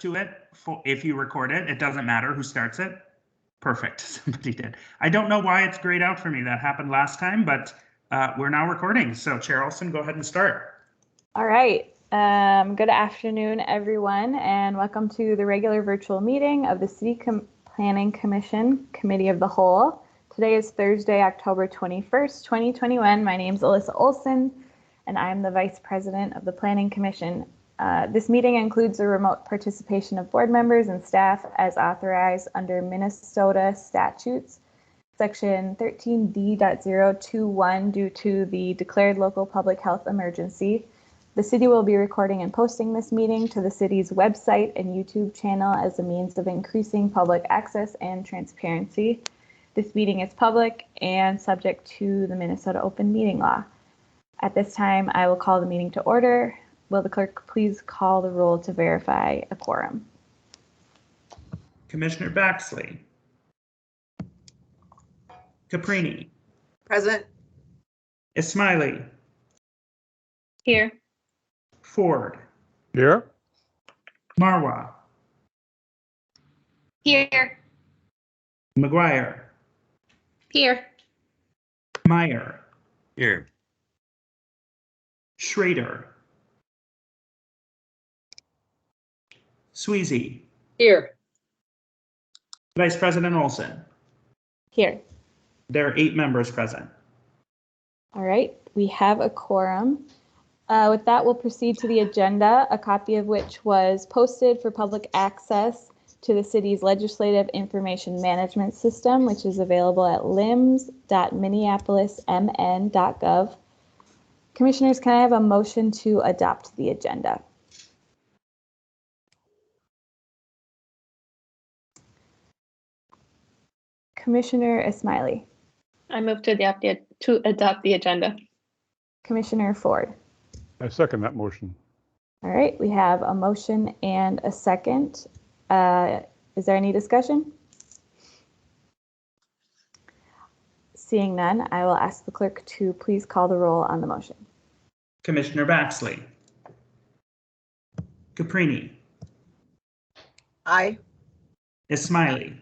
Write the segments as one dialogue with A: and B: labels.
A: to it. If you record it, it doesn't matter who starts it. Perfect. Somebody did. I don't know why it's grayed out for me. That happened last time, but we're now recording. So Chair Olson, go ahead and start.
B: All right. Good afternoon, everyone, and welcome to the regular virtual meeting of the City Planning Commission Committee of the Whole. Today is Thursday, October 21st, 2021. My name is Alyssa Olson, and I'm the Vice President of the Planning Commission. This meeting includes the remote participation of board members and staff as authorized under Minnesota statutes, section 13D.021, due to the declared local public health emergency. The city will be recording and posting this meeting to the city's website and YouTube channel as a means of increasing public access and transparency. This meeting is public and subject to the Minnesota Open Meeting Law. At this time, I will call the meeting to order. Will the clerk please call the roll to verify a quorum?
A: Commissioner Baxley. Caprini.
C: Present.
A: Smiley.
D: Here.
A: Ford.
E: Here.
A: Marwa.
D: Here.
A: McGuire.
D: Here.
A: Meyer.
E: Here.
A: Schrader. Sweezy.
C: Here.
A: Vice President Olson.
B: Here.
A: There are 8 members present.
B: All right, we have a quorum. With that, we'll proceed to the agenda, a copy of which was posted for public access to the city's legislative information management system, which is available at lims.minneapolismn.gov. Commissioners, can I have a motion to adopt the agenda? Commissioner Smiley.
D: I move to adopt the agenda.
B: Commissioner Ford.
E: I second that motion.
B: All right, we have a motion and a second. Is there any discussion? Seeing none, I will ask the clerk to please call the roll on the motion.
A: Commissioner Baxley. Caprini.
C: Aye.
A: Smiley.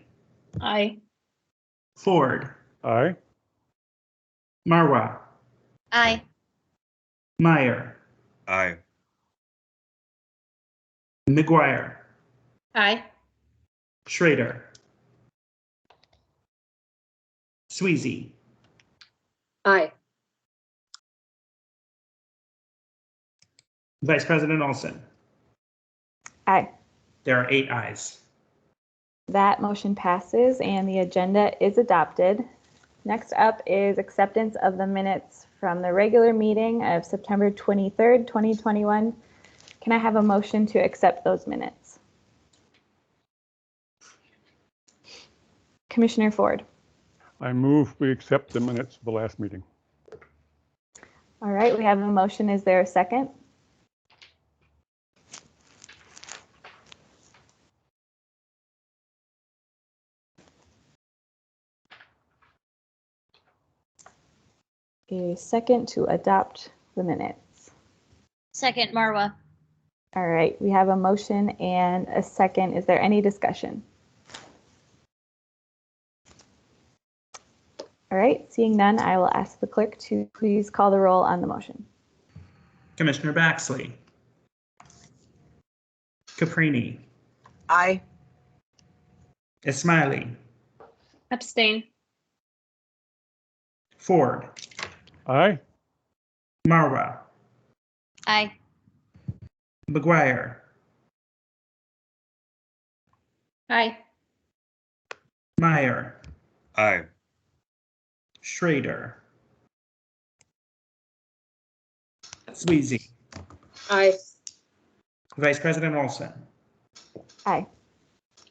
D: Aye.
A: Ford.
E: Aye.
A: Marwa.
D: Aye.
A: Meyer.
E: Aye.
A: McGuire.
D: Aye.
A: Schrader. Sweezy.
C: Aye.
A: Vice President Olson.
B: Aye.
A: There are 8 ayes.
B: That motion passes and the agenda is adopted. Next up is acceptance of the minutes from the regular meeting of September 23rd, 2021. Can I have a motion to accept those minutes? Commissioner Ford.
E: I move we accept the minutes of the last meeting.
B: All right, we have a motion. Is there a second? A second to adopt the minutes.
D: Second, Marwa.
B: All right, we have a motion and a second. Is there any discussion? All right, seeing none, I will ask the clerk to please call the roll on the motion.
A: Commissioner Baxley. Caprini.
C: Aye.
A: Smiley.
D: Abstain.
A: Ford.
E: Aye.
A: Marwa.
D: Aye.
A: McGuire.
D: Aye.
A: Meyer.
E: Aye.
A: Schrader. Sweezy.
C: Aye.
A: Vice President Olson.
B: Aye.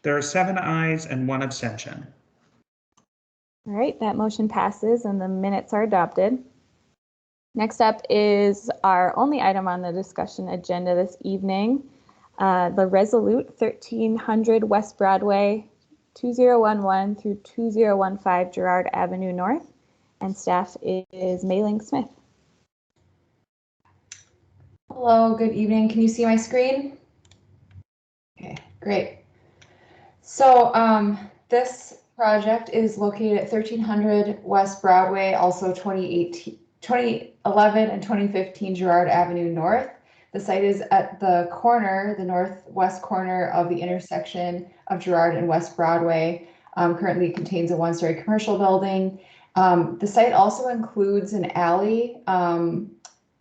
A: There are 7 ayes and 1 abstention.
B: All right, that motion passes and the minutes are adopted. Next up is our only item on the discussion agenda this evening, the Resolute 1300 West Broadway, 2011 through 2015 Girard Avenue North, and staff is Mailing Smith.
F: Hello, good evening. Can you see my screen? Okay. Great. So this project is located at 1300 West Broadway, also 2011 and 2015 Girard Avenue North. The site is at the corner, the northwest corner of the intersection of Girard and West Broadway. Currently it contains a one-story commercial building. The site also includes an alley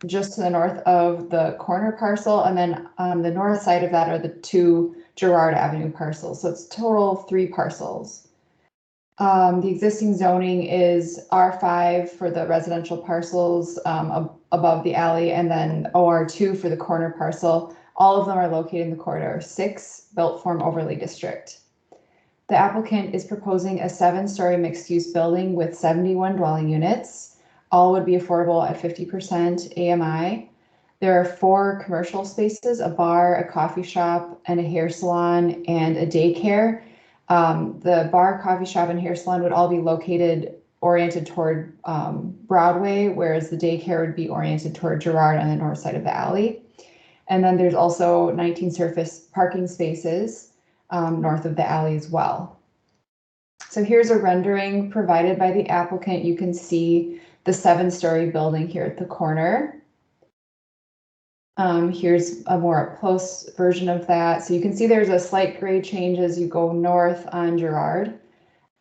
F: just to the north of the corner parcel, and then on the north side of that are the two Girard Avenue parcels. So it's total 3 parcels. The existing zoning is R5 for the residential parcels above the alley, and then OR2 for the corner parcel. All of them are located in the corridor 6 built form overlay district. The applicant is proposing a 7-story mixed-use building with 71 dwelling units. All would be affordable at 50% AMI. There are 4 commercial spaces, a bar, a coffee shop, and a hair salon, and a daycare. The bar, coffee shop, and hair salon would all be located oriented toward Broadway, whereas the daycare would be oriented toward Girard on the north side of the alley. And then there's also 19 surface parking spaces north of the alley as well. So here's a rendering provided by the applicant. You can see the 7-story building here at the corner. Here's a more close version of that. So you can see there's a slight grade change as you go north on Girard.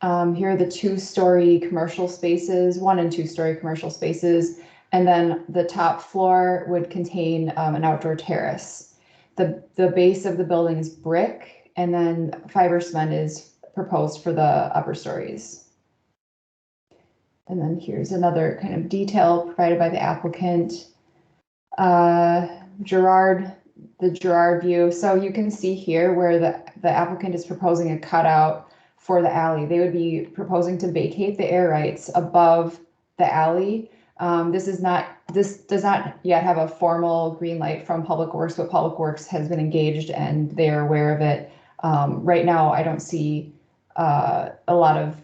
F: Here are the 2-story commercial spaces, 1 and 2-story commercial spaces, and then the top floor would contain an outdoor terrace. The base of the building is brick, and then fiber cement is proposed for the upper stories. And then here's another kind of detail provided by the applicant. Girard, the Girard view. So you can see here where the applicant is proposing a cutout for the alley. They would be proposing to vacate the air rights above the alley. This does not yet have a formal green light from Public Works, but Public Works has been engaged and they're aware of it. Right now, I don't see a lot of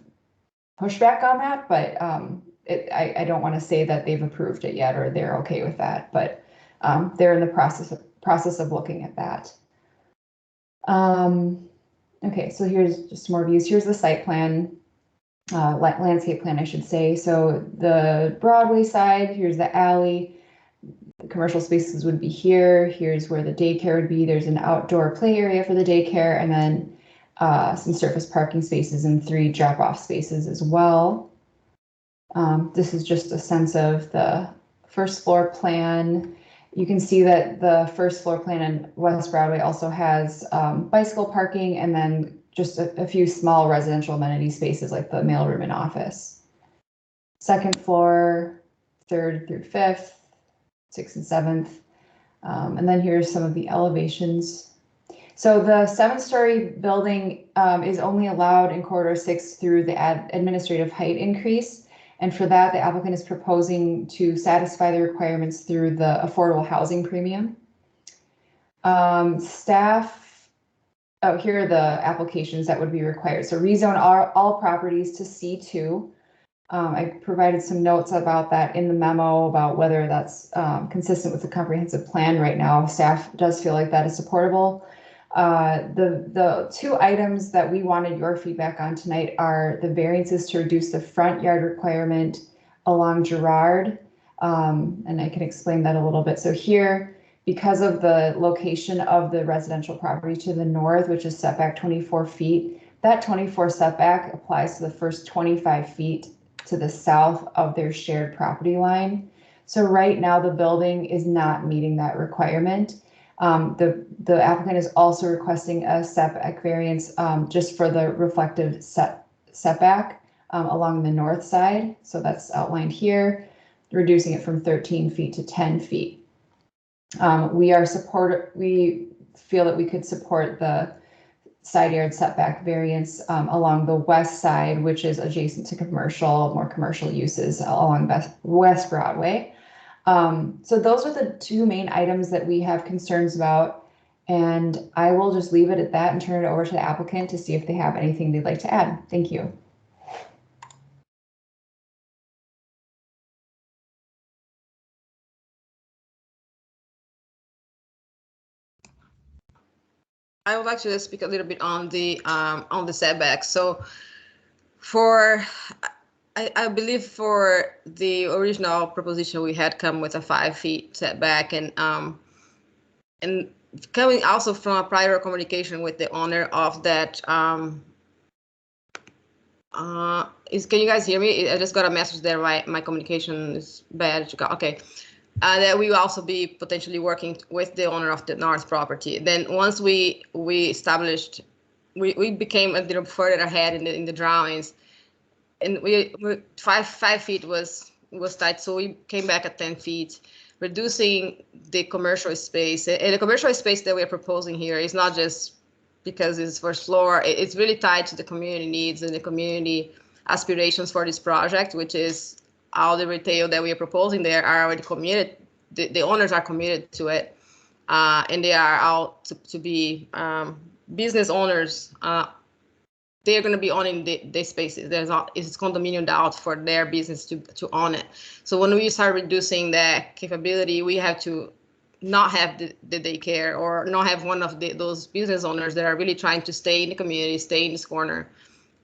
F: pushback on that, but I don't want to say that they've approved it yet or they're okay with that, but they're in the process of looking at that. Okay, so here's just more views. Here's the site plan, landscape plan, I should say. So the Broadway side, here's the alley. The commercial spaces would be here. Here's where the daycare would be. There's an outdoor play area for the daycare, and then some surface parking spaces and 3 drop-off spaces as well. This is just a sense of the first floor plan. You can see that the first floor plan in West Broadway also has bicycle parking and then just a few small residential amenity spaces like the mailroom and office. Second floor, 3rd through 5th, 6th and 7th. And then here's some of the elevations. So the 7-story building is only allowed in corridor 6 through the administrative height increase. And for that, the applicant is proposing to satisfy the requirements through the affordable housing premium. Staff, oh, here are the applications that would be required. So rezone all properties to C2. I provided some notes about that in the memo about whether that's consistent with the comprehensive plan right now. Staff does feel like that is supportable. The 2 items that we wanted your feedback on tonight are the variances to reduce the front yard requirement along Girard. And I can explain that a little bit. So here, because of the location of the residential property to the north, which is setback 24 feet, that 24 setback applies to the first 25 feet to the south of their shared property line. So right now the building is not meeting that requirement. The applicant is also requesting a setback variance just for the reflective setback along the north side. So that's outlined here, reducing it from 13 feet to 10 feet. We feel that we could support the side yard setback variance along the west side, which is adjacent to more commercial uses along West Broadway. So those are the 2 main items that we have concerns about, and I will just leave it at that and turn it over to the applicant to see if they have anything they'd like to add. Thank you.
C: I would like to speak a little bit on the setback. So I believe for the original proposition, we had come with a 5 feet setback, and coming also from a prior communication with the owner of that. Can you guys hear me? I just got a message there. My communication is bad. Okay. That we will also be potentially working with the owner of the north property. Then once we established, we became a little further ahead in the drawings, and we 5 feet was tight, so we came back at 10 feet, reducing the commercial space. And the commercial space that we're proposing here is not just because it's first floor. It's really tied to the community needs and the community aspirations for this project, which is all the retail that we are proposing there are already committed. The owners are committed to it, and they are all to be business owners. They're going to be owning the spaces. It's condominium out for their business to own it. So when we start reducing that capability, we have to not have the daycare or not have one of those business owners that are really trying to stay in the community, stay in this corner.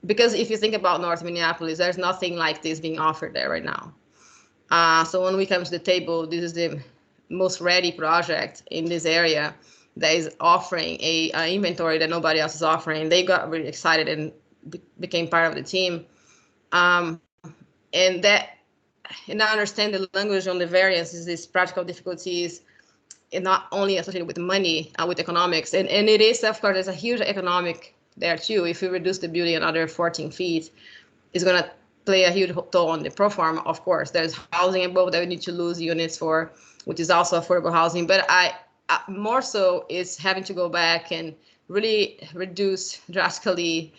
C: Because if you think about North Minneapolis, there's nothing like this being offered there right now. So when we come to the table, this is the most ready project in this area that is offering a inventory that nobody else is offering. They got really excited and became part of the team. And I understand the language on the variance is these practical difficulties, and not only associated with money, with economics. And it is, of course, there's a huge economic there too. If we reduce the building another 14 feet, it's going to play a huge toll on the pro forma. Of course, there's housing above that we need to lose units for, which is also affordable housing. But I more so is having to go back and really reduce drastically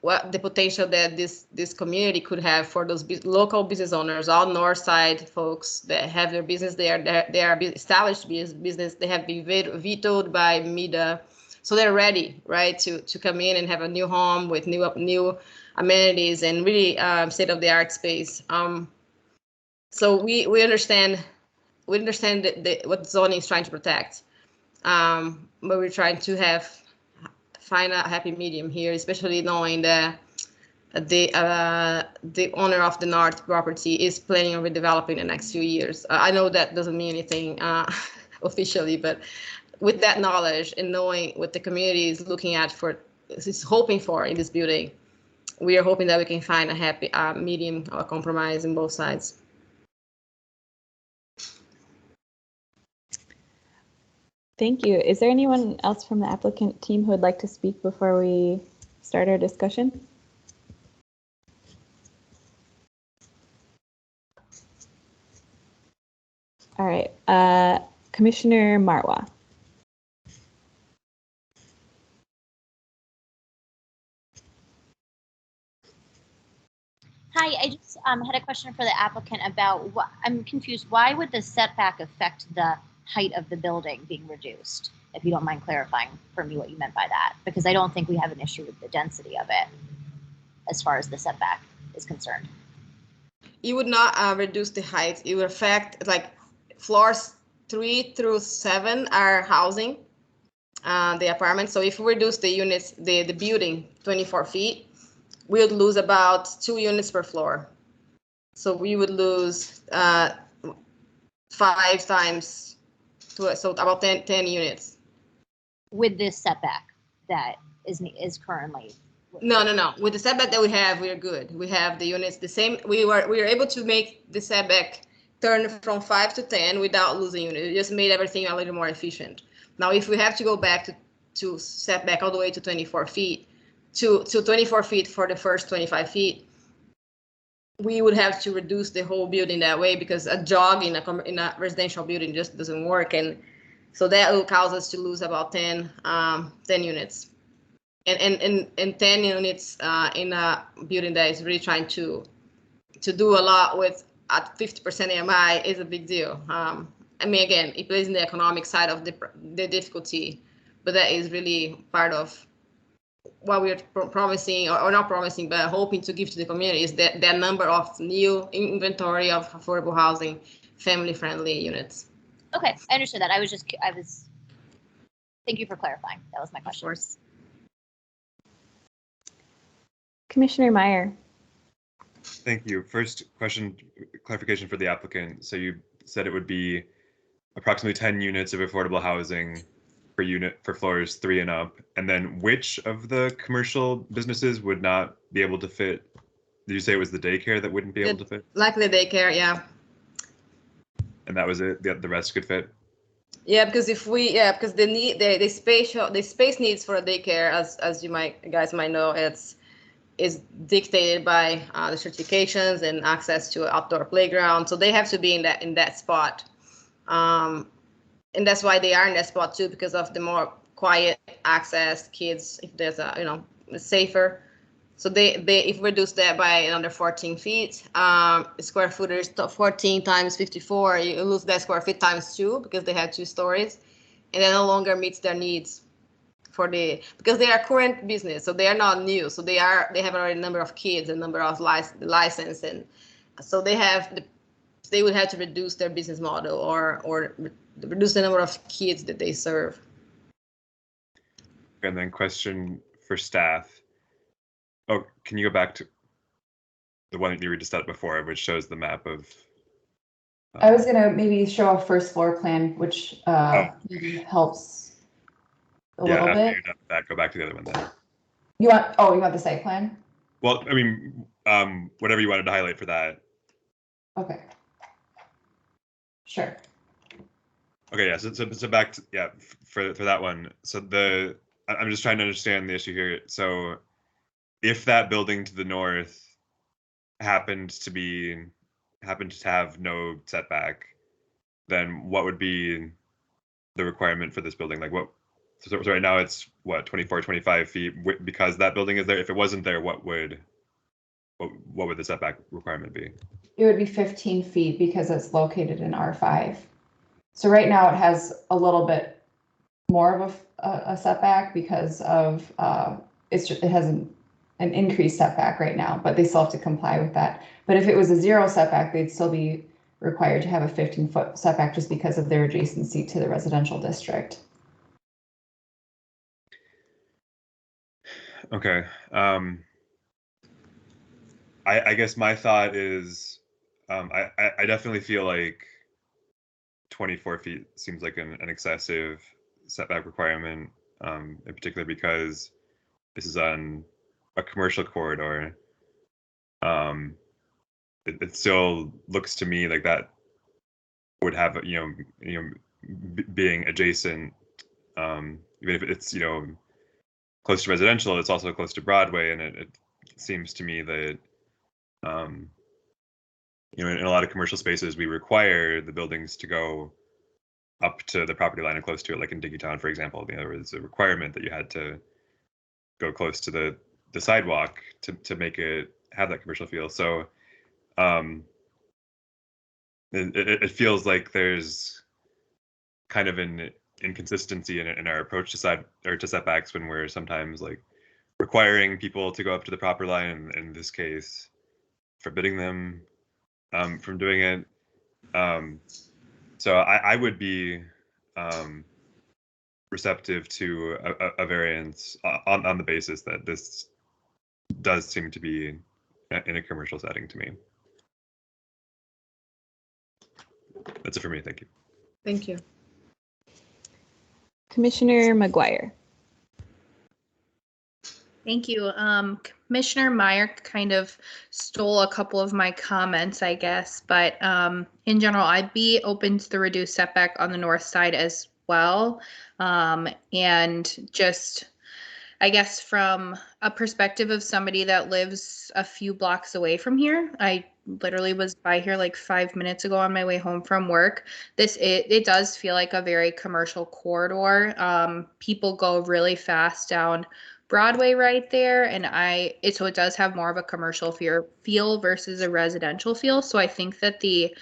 C: what the potential that this community could have for those local business owners, all north side folks that have their business there. They are established business. They have been vetoed by MIDA, so they're ready, right, to come in and have a new home with new amenities and really state-of-the-art space. So we understand what zoning is trying to protect, but we're trying to find a happy medium here, especially knowing that the owner of the north property is planning on redeveloping the next few years. I know that doesn't mean anything officially, but with that knowledge and knowing what the community is looking at is hoping for in this building, we are hoping that we can find a happy medium or compromise in both sides.
B: Thank you. Is there anyone else from the applicant team who would like to speak before we start our discussion? All right, Commissioner Marwa.
D: Hi, I just had a question for the applicant about I'm confused. Why would the setback affect the height of the building being reduced? If you don't mind clarifying for me what you meant by that, because I don't think we have an issue with the density of it as far as the setback is concerned.
C: You would not reduce the height. It would affect, like, floors 3 through 7 are housing, the apartment. So if we reduce the units, the building 24 feet, we would lose about 2 units per floor. So we would lose 5 times, so about 10 units.
D: With this setback that is currently.
C: No. With the setback that we have, we are good. We have the units the same. We were able to make the setback turn from 5 to 10 without losing units. It just made everything a little more efficient. Now, if we have to go back to setback all the way to 24 feet, to 24 feet for the first 25 feet, we would have to reduce the whole building that way, because a jog in a residential building just doesn't work. And so that will cause us to lose about 10 units. And 10 units in a building that is really trying to do a lot with at 50% AMI is a big deal. I mean, again, it plays in the economic side of the difficulty, but that is really part of what we're promising, or not promising, but hoping to give to the community, is that number of new inventory of affordable housing, family-friendly units.
D: Okay, I understood that. I was Thank you for clarifying. That was my
C: Of
D: question.
C: course.
B: Commissioner Meyer.
G: Thank you. First question, clarification for the applicant. So you said it would be approximately 10 units of affordable housing per unit for floors 3 and up. And then which of the commercial businesses would not be able to fit? Did you say it was the daycare that wouldn't be able to fit?
C: Likely daycare, yeah.
G: And that was it? The rest could fit?
C: Yeah, because because the space needs for a daycare, as guys might know, is dictated by the certifications and access to outdoor playground. So they have to be in that spot, and that's why they are in that spot too, because of the more quiet access. Kids, if there's it's safer. So they if we reduce that by another 14 feet, square footage, 14 times 54, you lose that square feet times 2 because they have 2 stories, and it no longer meets their needs because they are current business, so they are not new. So they have already a number of kids, a number of license, and so they would have to reduce their business model or reduce the number of kids that they serve.
G: And then question for staff. Oh, can you go back to the one that you were just at before, which shows the map of?
F: I was gonna maybe show a first floor plan, which maybe helps a little
G: after
F: bit.
G: you're done with that, go back to the other one then.
F: You want the site plan?
G: Well, I mean, whatever you wanted to highlight for that.
F: Okay. Sure.
G: Okay, yeah. So back to for that one. So I'm just trying to understand the issue here. So if that building to the north happened to have no setback, then what would be the requirement for this building? Like what? So right now it's what, 24, 25 feet because that building is there. If it wasn't there, what would the setback requirement be?
F: It would be 15 feet because it's located in R5. So right now it has a little bit more of a setback because of it has an increased setback right now, but they still have to comply with that. But if it was a 0 setback, they'd still be required to have a 15-foot setback just because of their adjacency to the residential district.
G: Okay. I guess my thought is I definitely feel like 24 feet seems like an excessive setback requirement, in particular because this is on a commercial corridor. It still looks to me like that would have being adjacent, even if it's close to residential, it's also close to Broadway, and it seems to me that in a lot of commercial spaces we require the buildings to go up to the property line and close to it, like in Diggytown, for example. There was a requirement that you had to go close to the sidewalk to make it have that commercial feel. So it feels like there's kind of an inconsistency in our approach to setbacks when we're sometimes like requiring people to go up to the property line, and in this case forbidding them from doing it. So I would be receptive to a variance on the basis that this does seem to be in a commercial setting to me. That's it for me. Thank you.
C: Thank you.
B: Commissioner McGuire.
H: Thank you. Commissioner Meyer kind of stole a couple of my comments, I guess, but in general, I'd be open to the reduced setback on the north side as well. And just, I guess, from a perspective of somebody that lives a few blocks away from here, I literally was by here like 5 minutes ago on my way home from work. It does feel like a very commercial corridor. People go really fast down Broadway right there, and so it does have more of a commercial feel versus a residential feel. So I think that the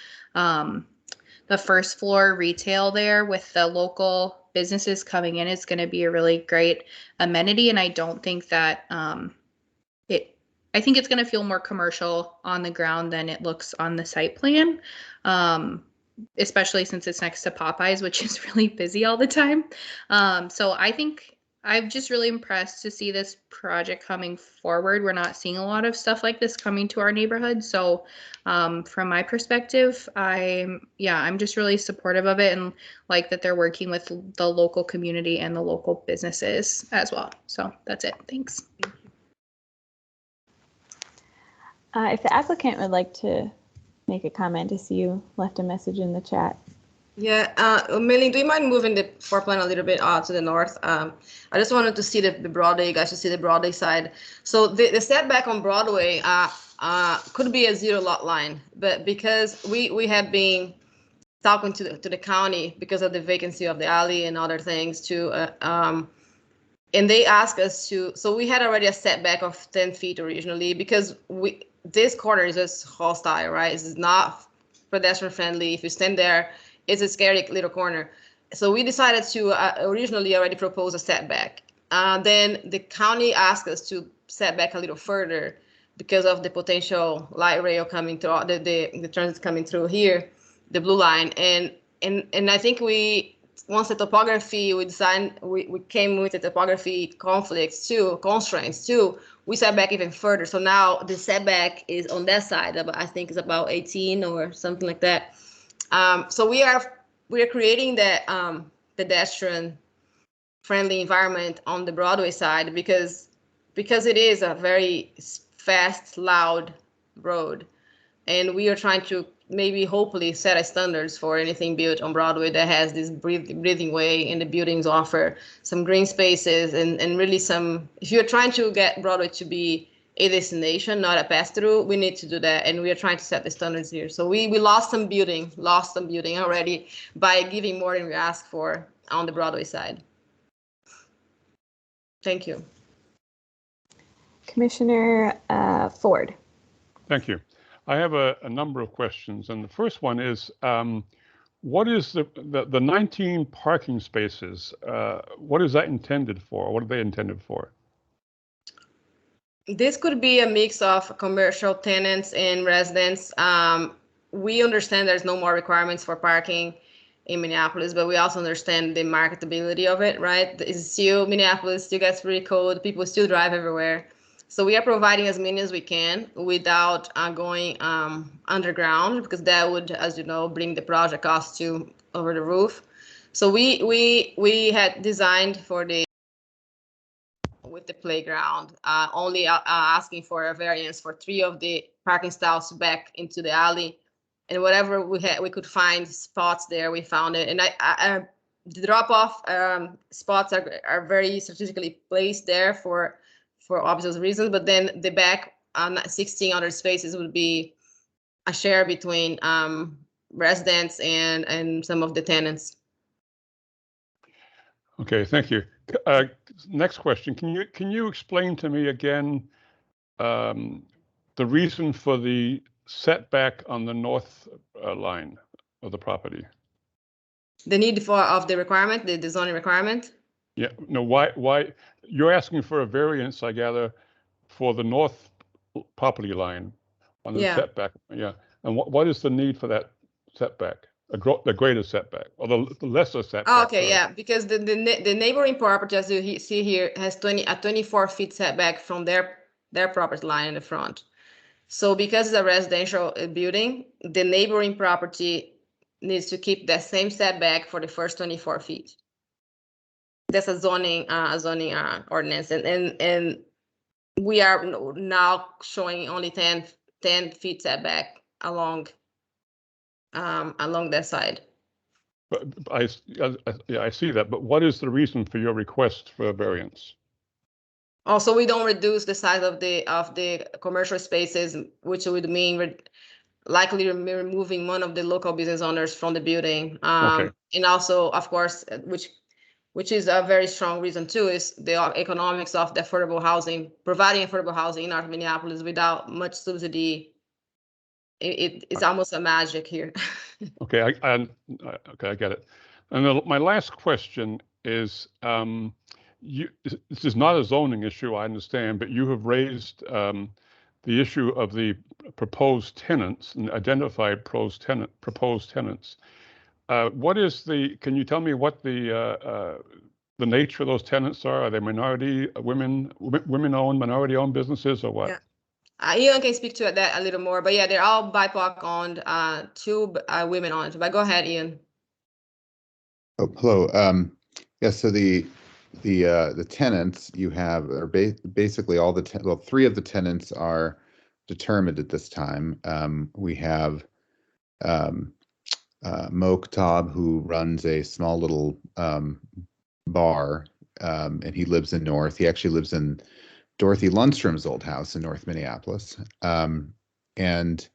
H: first floor retail there with the local businesses coming in is going to be a really great amenity, and I don't think that I think it's going to feel more commercial on the ground than it looks on the site plan. especially since it's next to Popeyes, which is really busy all the time. So I think I'm just really impressed to see this project coming forward. We're not seeing a lot of stuff like this coming to our neighborhood. So from my perspective, I'm just really supportive of it and like that they're working with the local community and the local businesses as well. So that's it. Thanks.
B: If the applicant would like to make a comment, I see you left a message in the chat.
C: Yeah, Millie, do you mind moving the floor plan a little bit to the north? I just wanted to see the Broadway. You guys should see the Broadway side. So the setback on Broadway could be a 0 lot line, but because we have been talking to the county because of the vacancy of the alley and other things too, and they asked us to. So we had already a setback of 10 feet originally because this corner is just hostile, right? It's not pedestrian friendly. If you stand there, it's a scary little corner. So we decided to originally already propose a setback. Then the county asked us to set back a little further because of the potential light rail coming through, the transit coming through here, the blue line. And I think once the topography, we came with the topography constraints too, we set back even further. So now the setback is on that side, I think it's about 18 or something like that. So we are creating that pedestrian friendly environment on the Broadway side because it is a very fast, loud road, and we are trying to hopefully set a standards for anything built on Broadway that has this breathing way, and the buildings offer some green spaces and really some. If you're trying to get Broadway to be a destination, not a pass-through, we need to do that, and we are trying to set the standards here. So we lost some building already by giving more than we asked for on the Broadway side. Thank you.
B: Commissioner Ford.
E: Thank you. I have a number of questions, and the first one is, what is the 19 parking spaces? What is that intended for? What are they intended for?
C: This could be a mix of commercial tenants and residents. We understand there's no more requirements for parking in Minneapolis, but we also understand the marketability of it, right? It's still, Minneapolis still gets pretty cold. People still drive everywhere. So we are providing as many as we can without going underground, because that would, as you know, bring the project cost to over the roof. So we had designed for with the playground, only asking for a variance for 3 of the parking stalls back into the alley, and whatever we could find spots there, we found it. And the drop-off spots are very strategically placed there for obvious reasons, but then the back 16 other spaces would be a share between residents and some of the tenants.
E: Okay, thank you. Next question. Can you explain to me again the reason for the setback on the north line of the property?
C: The need of the requirement, the zoning requirement?
E: Yeah, no, why you're asking for a variance, I gather, for the north property line on the setback. Yeah, and what is the need for that setback? The greater setback or the lesser setback?
C: Oh, okay, yeah, because the neighboring property, as you see here, has 24 feet setback from their property line in the front. So because it's a residential building, the neighboring property needs to keep that same setback for the first 24 feet. That's a zoning ordinance, and we are now showing only 10 feet setback along that side.
E: But I see that. But what is the reason for your request for a variance?
C: Also, we don't reduce the size of the commercial spaces, which would mean likely removing one of the local business owners from the building.
E: Okay.
C: And also, of course, which is a very strong reason too, is the economics of the affordable housing, providing affordable housing in North Minneapolis without much subsidy. It's almost a magic here.
E: Okay, I get it. And my last question is, this is not a zoning issue, I understand, but you have raised the issue of the proposed tenants and identified proposed tenants. What is can you tell me what the nature of those tenants are? Are they minority, women-owned, minority-owned businesses, or what?
C: Yeah. Ian can speak to that a little more, but yeah, they're all BIPOC owned, 2 women owned. But go ahead, Ian.
I: Oh, hello. Yeah, so the tenants you have are basically all the well, 3 of the tenants are determined at this time. We have Mokhtab, who runs a small little bar, and he lives in North. He actually lives in Dorothy Lundstrom's old house in North Minneapolis. And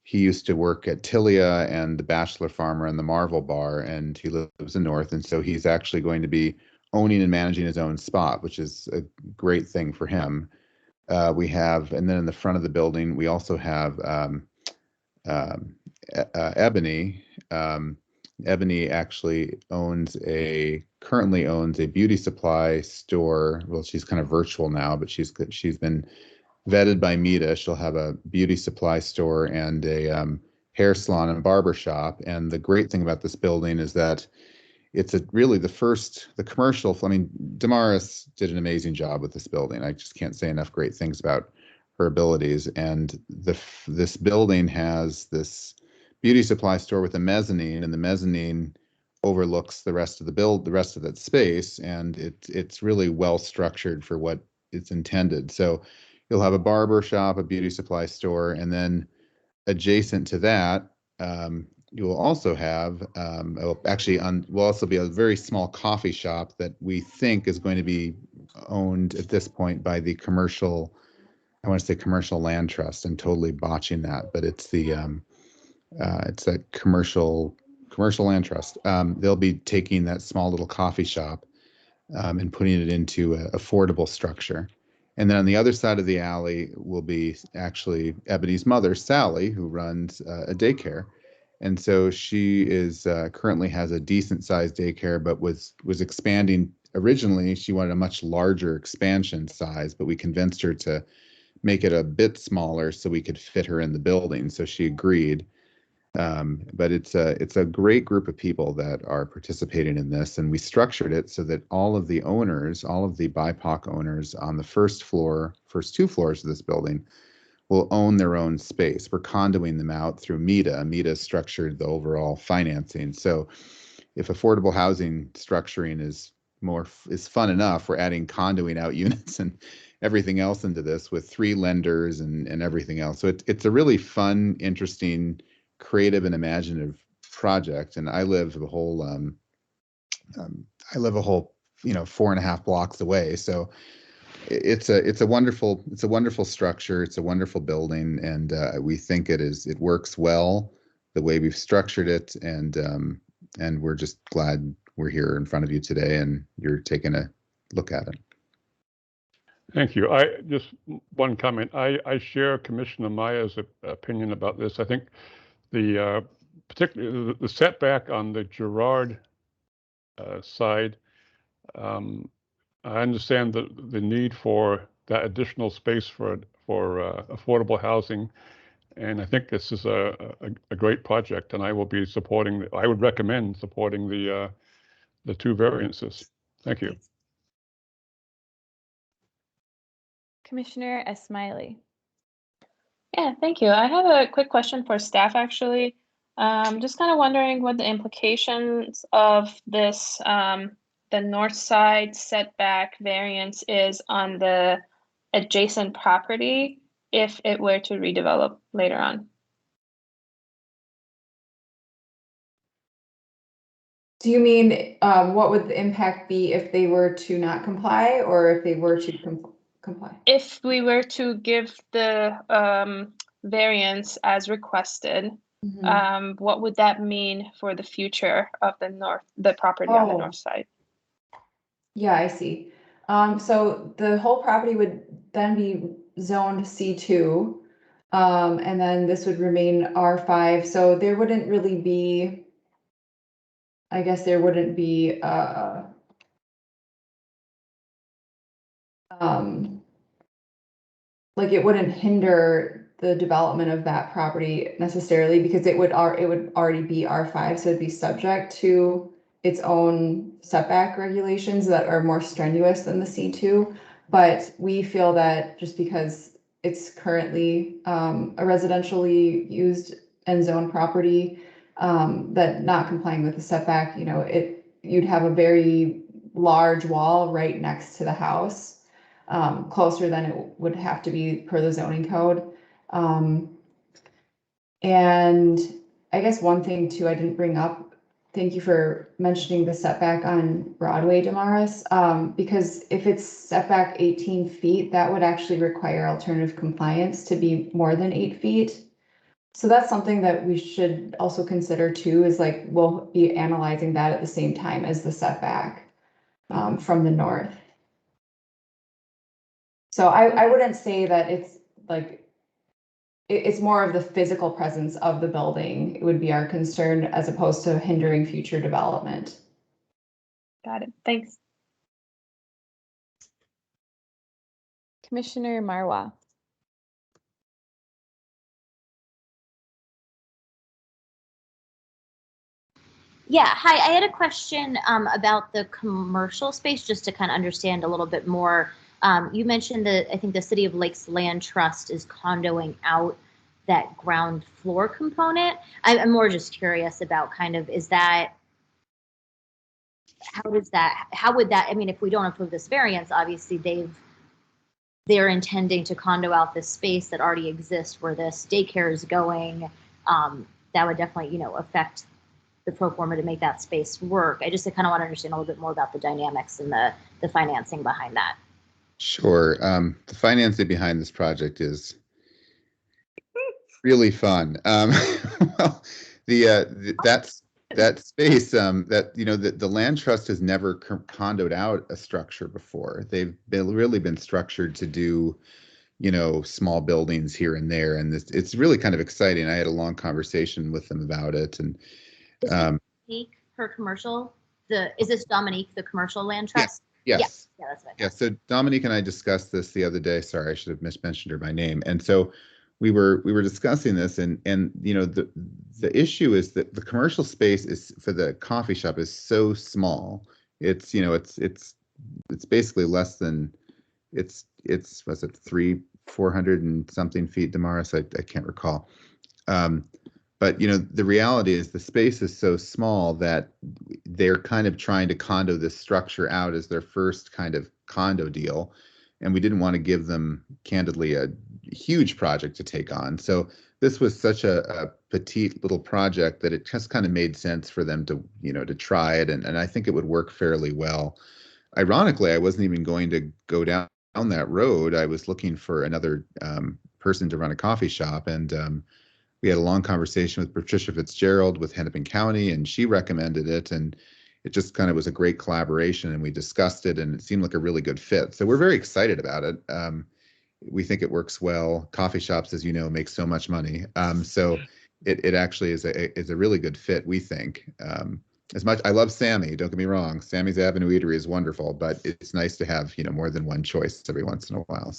I: he used to work at Tilia and the Bachelor Farmer and the Marvel Bar, and he lives in North. And so he's actually going to be owning and managing his own spot, which is a great thing for him. We have, and then in the front of the building, we also have Ebony. Ebony actually currently owns a beauty supply store. Well, she's kind of virtual now, but she's been vetted by Meta. She'll have a beauty supply store and a hair salon and barber shop. And the great thing about this building is that it's really the commercial. I mean, Damaris did an amazing job with this building. I just can't say enough great things about her abilities. And this building has this beauty supply store with a mezzanine, and the mezzanine overlooks the rest of the rest of that space, and it's really well structured for what it's intended. So you'll have a barber shop, a beauty supply store, and then adjacent to that, you will also have will also be a very small coffee shop that we think is going to be owned at this point by the commercial. I want to say commercial land trust. I'm totally botching that, but it's it's a commercial land trust. They'll be taking that small little coffee shop and putting it into an affordable structure. And then on the other side of the alley will be actually Ebony's mother, Sally, who runs a daycare. And so she is currently has a decent sized daycare, but was expanding. Originally, she wanted a much larger expansion size, but we convinced her to make it a bit smaller so we could fit her in the building. So she agreed. But it's a great group of people that are participating in this, and we structured it so that all of the BIPOC owners on the first 2 floors of this building will own their own space. We're conduing them out through Meta. Meta structured the overall financing. So if affordable housing structuring is fun enough, we're adding conduing out units and everything else into this with 3 lenders and everything else. So it's a really fun, interesting, creative and imaginative project. And I live a whole 4.5 blocks away. So it's a wonderful structure. It's a wonderful building, and we think it works well the way we've structured it. And we're just glad we're here in front of you today and you're taking a look at it.
E: Thank you. Just one comment. I share Commissioner Meyer's opinion about this. I think particularly the setback on the Girard side, I understand the need for that additional space for affordable housing, and I think this is a great project, and I will be supporting. I would recommend supporting the 2 variances. Thank you.
B: Commissioner Smiley.
H: Yeah, thank you. I have a quick question for staff, actually. Just kind of wondering what the implications of this, the north side setback variance is on the adjacent property if it were to redevelop later on.
F: Do you mean what would the impact be if they were to not comply, or if they were to comply?
H: If we were to give the variance as requested, what would that mean for the future of the property on the north side?
F: Yeah, I see. So the whole property would then be zoned C2, and then this would remain R5. So there wouldn't really be, I guess there wouldn't be like it wouldn't hinder the development of that property necessarily because it would already be R5, so it'd be subject to its own setback regulations that are more strenuous than the C2. But we feel that just because it's currently a residentially used and zoned property, that not complying with the setback, you'd have a very large wall right next to the house, closer than it would have to be per the zoning code. And I guess one thing too, I didn't bring up, thank you for mentioning the setback on Broadway, Damaris, because if it's setback 18 feet, that would actually require alternative compliance to be more than 8 feet. So that's something that we should also consider too, is like, we'll be analyzing that at the same time as the setback from the north. So I wouldn't say that it's like, it's more of the physical presence of the building. It would be our concern as opposed to hindering future development.
B: Got it. Thanks. Commissioner Marwa.
D: Yeah, hi. I had a question about the commercial space, just to kind of understand a little bit more. You mentioned that I think the City of Lakes Land Trust is condoing out that ground floor component. I'm more just curious about kind of, how would that, I mean, if we don't approve this variance, obviously they're intending to condo out this space that already exists where this daycare is going. That would definitely, affect the pro forma to make that space work. I just kind of want to understand a little bit more about the dynamics and the financing behind that. Sure.
I: The financing behind this project is really fun. Well, that space, the land trust has never condoed out a structure before. They've really been structured to do, small buildings here and there, and it's really kind of exciting. I had a long conversation with them about it, and
D: Dominique, her commercial. Is this Dominique, the commercial land trust?
I: Yes.
D: Yeah, that's right.
I: Yeah. So Dominique and I discussed this the other day. Sorry, I should have mentioned her by name. And so we were discussing this, and the issue is that the commercial space is for the coffee shop is so small. It's basically less than it's was it 400 and something feet, Damaris? I can't recall. But the reality is the space is so small that they're kind of trying to condo this structure out as their first kind of condo deal. And we didn't want to give them, candidly, a huge project to take on. So this was such a petite little project that it just kind of made sense for them to, to try it. And I think it would work fairly well. Ironically, I wasn't even going to go down that road. I was looking for another person to run a coffee shop, and we had a long conversation with Patricia Fitzgerald with Hennepin County, and she recommended it, and it just kind of was a great collaboration, and we discussed it, and it seemed like a really good fit. So we're very excited about it. We think it works well. Coffee shops, as you know, make so much money. So it actually is a really good fit, we think. As much, I love Sammy, don't get me wrong. Sammy's Avenue Eatery is wonderful, but it's nice to have, more than one choice every once in a while.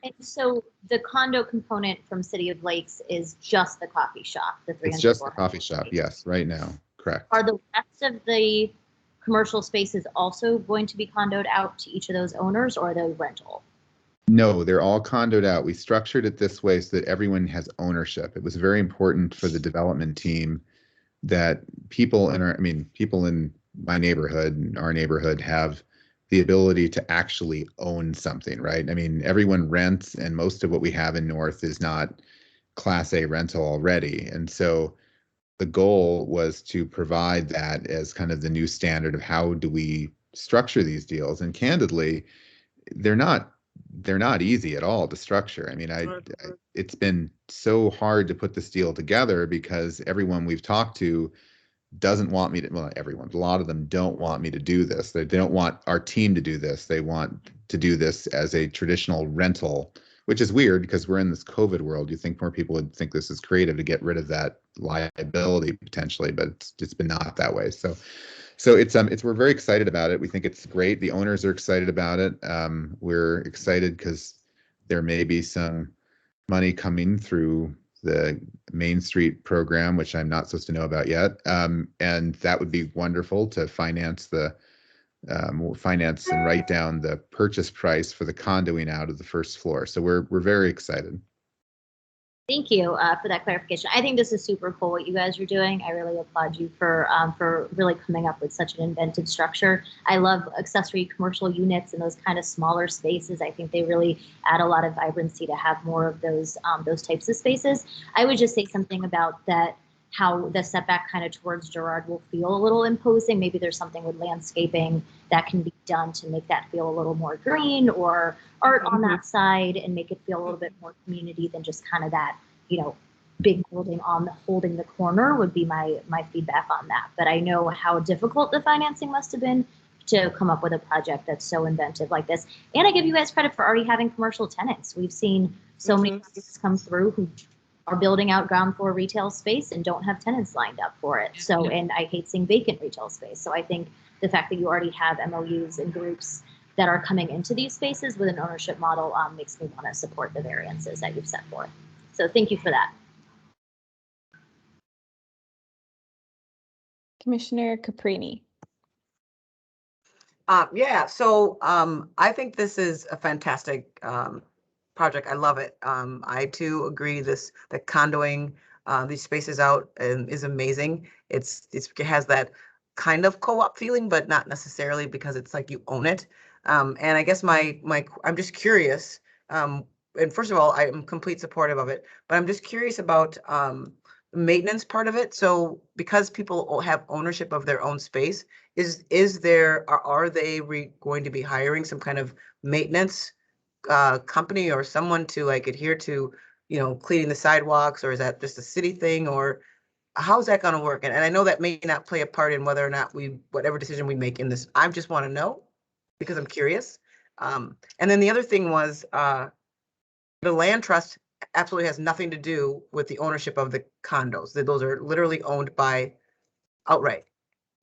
D: And so the condo component from City of Lakes is just the coffee shop, the 300.
I: It's just the coffee shop, yes, right now, correct.
D: Are the rest of the commercial spaces also going to be condoed out to each of those owners, or are they rental?
I: No, they're all condoed out. We structured it this way so that everyone has ownership. It was very important for the development team that people in my neighborhood and our neighborhood have the ability to actually own something, right? I mean, everyone rents, and most of what we have in North is not Class A rental already. And so the goal was to provide that as kind of the new standard of how do we structure these deals. And candidly, they're not easy at all to structure. I mean, it's been so hard to put this deal together because everyone we've talked to doesn't want me to, well, not everyone, but a lot of them don't want me to do this. They don't want our team to do this. They want to do this as a traditional rental, which is weird because we're in this COVID world. You think more people would think this is creative to get rid of that liability potentially, but it's been not that way. So we're very excited about it. We think it's great. The owners are excited about it. We're excited because There may be some money coming through the Main Street program, which I'm not supposed to know about yet. And that would be wonderful to finance and write down the purchase price for the condoing out of the first floor. So we're very excited.
D: Thank you for that clarification. I think this is super cool what you guys are doing. I really applaud you for really coming up with such an inventive structure. I love accessory commercial units and those kind of smaller spaces. I think they really add a lot of vibrancy to have more of those types of spaces. I would just say something about that, how the setback kind of towards Girard will feel a little imposing. Maybe there's something with landscaping that can be done to make that feel a little more green, or art on that side, and make it feel a little bit more community than just kind of that, big building holding the corner would be my feedback on that. But I know how difficult the financing must have been to come up with a project that's so inventive like this. And I give you guys credit for already having commercial tenants. We've seen so many projects come through who are building out ground floor retail space and don't have tenants lined up for it. So, and I hate seeing vacant retail space. So I think the fact that you already have MOUs and groups that are coming into these spaces with an ownership model makes me want to support the variances that you've set forth. So thank you for that.
B: Commissioner Caprini.
J: I think this is a fantastic project. I love it. I too agree the condoing these spaces out is amazing. It has that kind of co-op feeling, but not necessarily, because it's like you own it. And I guess I'm just curious. And first of all, I am complete supportive of it, but I'm just curious about the maintenance part of it. So because people have ownership of their own space, are they going to be hiring some kind of maintenance company or someone to like adhere to, cleaning the sidewalks, or is that just a city thing, or how's that going to work? And I know that may not play a part in whether or not whatever decision we make in this. I just want to know because I'm curious. And then the other thing was the land trust absolutely has nothing to do with the ownership of the condos. Those are literally owned by outright.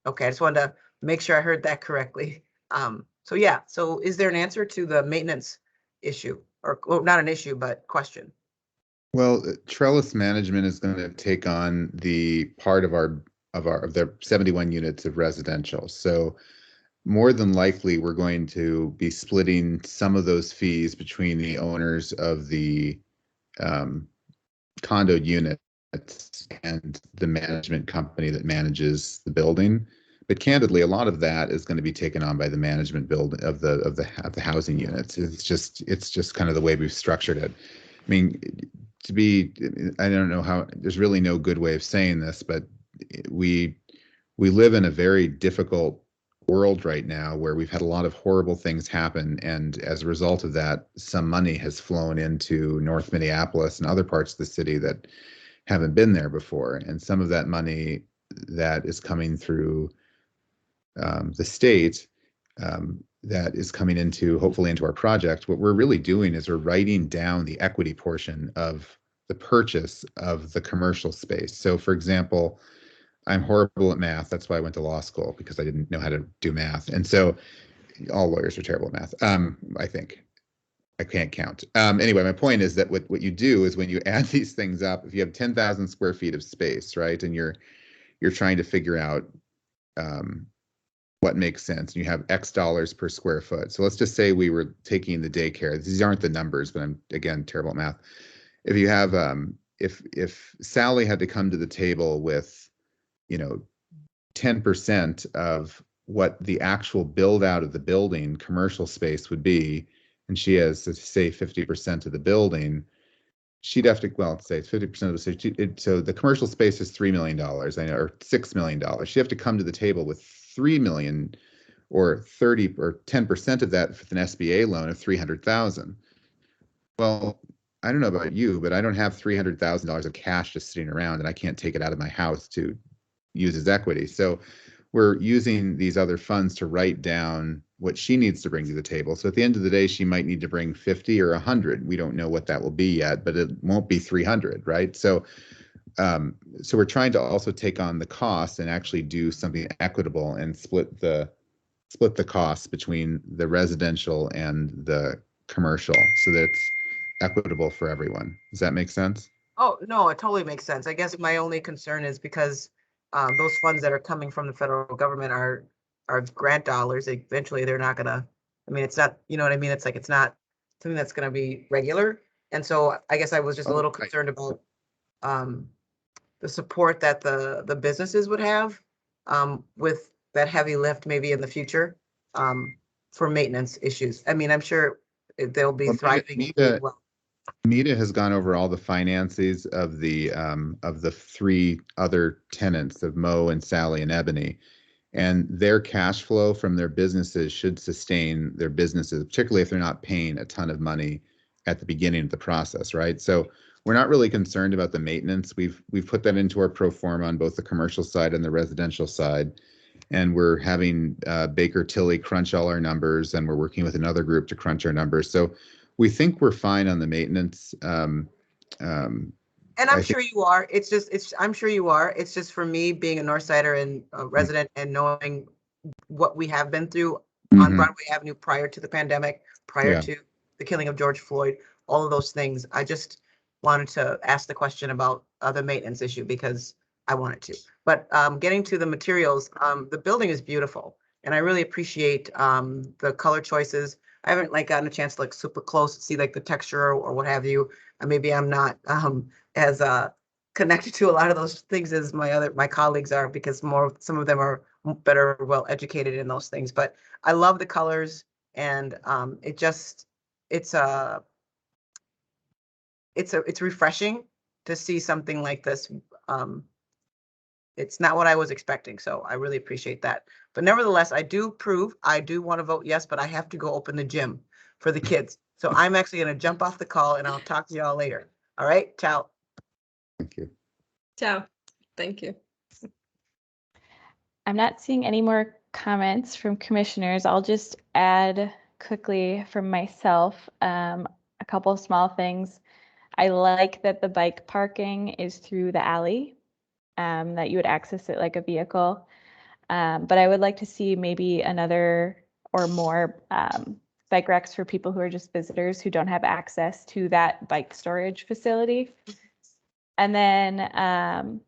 J: Okay, I just wanted to make sure I heard that correctly. So is there an answer to the maintenance issue, or not an issue, but question?
I: Well, Trellis Management is going to take on the part of their 71 units of residential. So more than likely, we're going to be splitting some of those fees between the owners of the condo units and the management company that manages the building. But candidly, a lot of that is going to be taken on by the management build of the housing units. It's just kind of the way we've structured it. I mean, I don't know how. There's really no good way of saying this, but we live in a very difficult world right now where we've had a lot of horrible things happen, and as a result of that, some money has flown into North Minneapolis and other parts of the city that haven't been there before, and some of that money that is coming through the state that is coming hopefully into our project. What we're really doing is we're writing down the equity portion of the purchase of the commercial space. So for example, I'm horrible at math. That's why I went to law school, because I didn't know how to do math. And so all lawyers are terrible at math. I think I can't count. Anyway, my point is that what you do is when you add these things up, if you have 10,000 square feet of space, right, and you're trying to figure out what makes sense, and you have X dollars per square foot. So let's just say we were taking the daycare. These aren't the numbers, but I'm, again, terrible at math. If you have, if Sally had to come to the table with 10% of what the actual build out of the building commercial space would be, and she has, say, 50% of the building, she'd have to, say it's 50% of the space. So the commercial space is $3 million, I know, or $6 million. She'd have to come to the table with $3 million, or 30 or 10% of that with an SBA loan of $300,000. Well, I don't know about you, but I don't have $300,000 of cash just sitting around, and I can't take it out of my house to use as equity. So we're using these other funds to write down what she needs to bring to the table. So at the end of the day, she might need to bring 50 or 100. We don't know what that will be yet, but it won't be 300, right? So we're trying to also take on the cost and actually do something equitable and split the costs between the residential and the commercial, so that equitable for everyone. Does that make sense?
J: Oh, no, it totally makes sense. I guess my only concern is because those funds that are coming from the federal government are grant dollars. Eventually, they're not gonna, I mean, it's not, you know what I mean? It's like, it's not something that's gonna be regular. And so I guess I was just a little concerned about the support that the businesses would have with that heavy lift maybe in the future for maintenance issues. I mean, I'm sure they'll be thriving.
I: Mita has gone over all the finances of the 3 other tenants of Mo and Sally and Ebony, and their cash flow from their businesses should sustain their businesses, particularly if they're not paying a ton of money at the beginning of the process, right? So we're not really concerned about the maintenance. We've put that into our pro forma on both the commercial side and the residential side, and we're having Baker Tilly crunch all our numbers, and we're working with another group to crunch our numbers. So we think we're fine on the maintenance.
J: And I'm sure you are. I'm sure you are. It's just for me being a Northsider and a resident and knowing what we have been through on Broadway Avenue prior to the pandemic, prior to the killing of George Floyd, all of those things. I just wanted to ask the question about the maintenance issue because I wanted to. But getting to the materials, the building is beautiful, and I really appreciate the color choices. I haven't gotten a chance to look super close to see the texture or what have you. And maybe I'm not as connected to a lot of those things as my colleagues are, because some of them are better, well educated in those things. But I love the colors, and it's refreshing to see something like this. It's not what I was expecting, so I really appreciate that. But nevertheless, I do want to vote yes, but I have to go open the gym for the kids. So I'm actually going to jump off the call, and I'll talk to y'all later. All right, ciao.
I: Thank you.
C: Ciao. Thank you.
B: I'm not seeing any more comments from commissioners. I'll just add quickly from myself a couple of small things. I like that the bike parking is through the alley, that you would access it like a vehicle. But I would like to see maybe another or more bike racks for people who are just visitors who don't have access to that bike storage facility. And then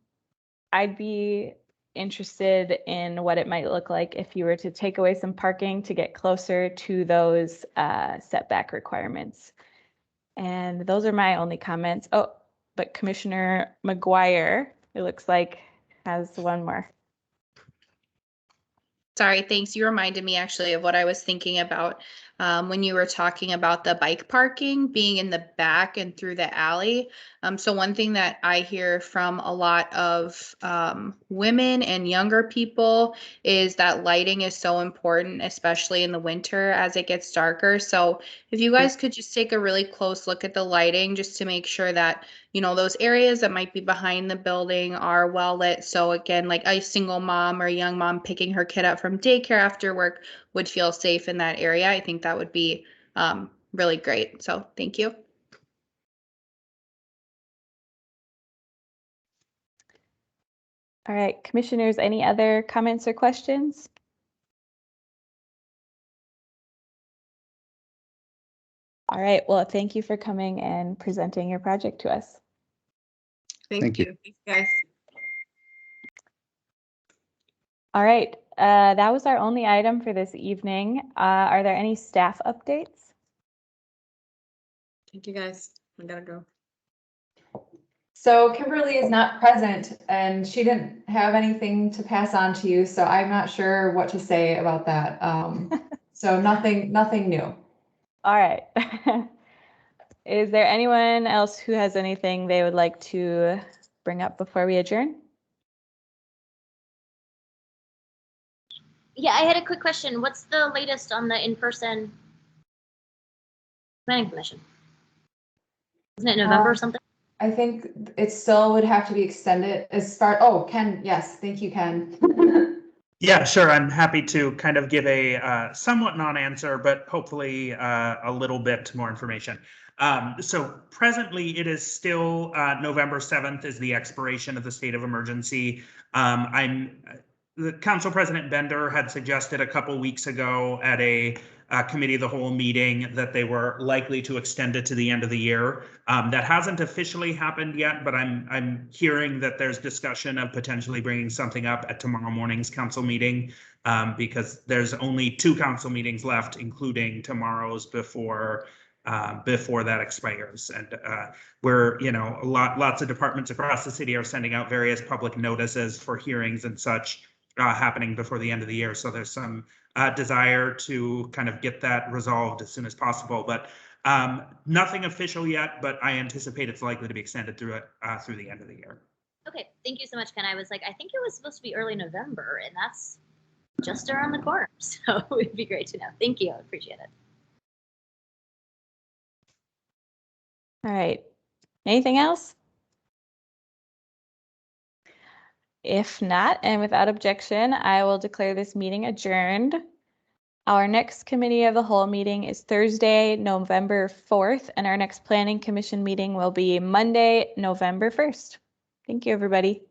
B: I'd be interested in what it might look like if you were to take away some parking to get closer to those setback requirements. And those are my only comments. Oh, but Commissioner McGuire, it looks like, has one more.
H: Sorry, thanks. You reminded me actually of what I was thinking about when you were talking about the bike parking being in the back and through the alley. So one thing that I hear from a lot of women and younger people is that lighting is so important, especially in the winter as it gets darker. So if you guys could just take a really close look at the lighting just to make sure that, you know, those areas that might be behind the building are well lit. So again, like a single mom or a young mom picking her kid up from daycare after work would feel safe in that area. I think that would be really great. So thank you.
B: All right, commissioners, any other comments or questions? All right, well, thank you for coming and presenting your project to us.
C: Thank you. Thanks, guys.
B: All right, that was our only item for this evening. Are there any staff updates?
C: Thank you, guys. I gotta go.
F: So Kimberly is not present, and she didn't have anything to pass on to you, so I'm not sure what to say about that. So nothing new.
B: All right. Is there anyone else who has anything they would like to bring up before we adjourn?
D: Yeah, I had a quick question. What's the latest on the in-person planning commission? Isn't it November or something?
F: I think it still would have to be extended as far. Oh, Ken, yes, thank you, Ken.
A: Yeah, sure. I'm happy to kind of give a somewhat non-answer, but hopefully a little bit more information. So presently, it is still November 7th is the expiration of the state of emergency. The Council President Bender had suggested a couple weeks ago at a committee of the whole meeting that they were likely to extend it to the end of the year. That hasn't officially happened yet, but I'm hearing that there's discussion of potentially bringing something up at tomorrow morning's council meeting, because there's only 2 council meetings left, including tomorrow's before that expires. And we're, lots of departments across the city are sending out various public notices for hearings and such happening before the end of the year. So there's some desire to kind of get that resolved as soon as possible. But nothing official yet, but I anticipate it's likely to be extended through the end of the year.
D: Okay, thank you so much, Ken. I was like, I think it was supposed to be early November, and that's just around the corner. So it would be great to know. Thank you. I appreciate it.
B: All right. Anything else? If not, and without objection, I will declare this meeting adjourned. Our next committee of the whole meeting is Thursday, November 4th, and our next planning commission meeting will be Monday, November 1st. Thank you, everybody.